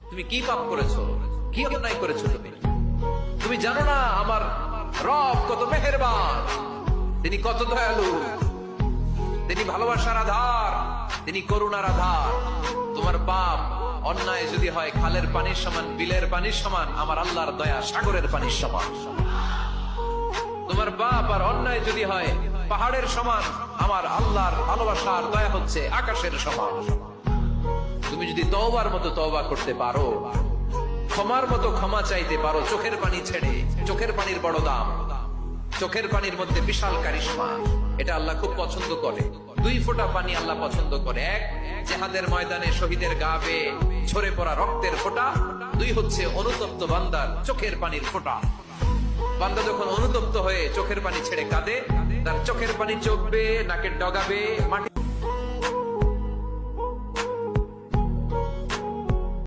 তুমি কি পাপ করেছো, কি অন্যায় করেছো? তুমি জানো না আমার রব কত মেহেরবান, তিনি কত দয়ালু, তিনি ভালোবাসার আধার, তিনি করুণার আধার। তোমার পাপ অন্যায় যদি হয় খালের পানির সমান, বিলের পানির সমান, আমার আল্লাহর দয়া সাগরের পানির সমান। তোমার পাপ আর অন্যায় যদি হয় পাহাড়ের সমান, আমার আল্লাহর ভালোবাসার দয়া হচ্ছে আকাশের সমান। তুমি যদি তওবার মতো তওবা করতে পারো, ক্ষমার মতো ক্ষমা চাইতে পারো, চোখের পানি ছেড়ে, চোখের পানির বড় দাম, চোখের পানির মধ্যে বিশাল কারিশমা, এটা আল্লাহ খুব পছন্দ করে। 2 ফোঁটা পানি আল্লাহ পছন্দ করে। 1 জিহাদের ময়দানে শহীদের গা বেয়ে ঝরে পড়া রক্তের ফোঁটা, 2 হচ্ছে অনুতপ্ত বান্দার চোখের পানির ফোঁটা। বান্দা যখন অনুতপ্ত হয়ে চোখের পানি ছেড়ে কাঁদে, তার চোখের পানি চোখ বেয়ে, নাকের ডগা বেয়ে মাটি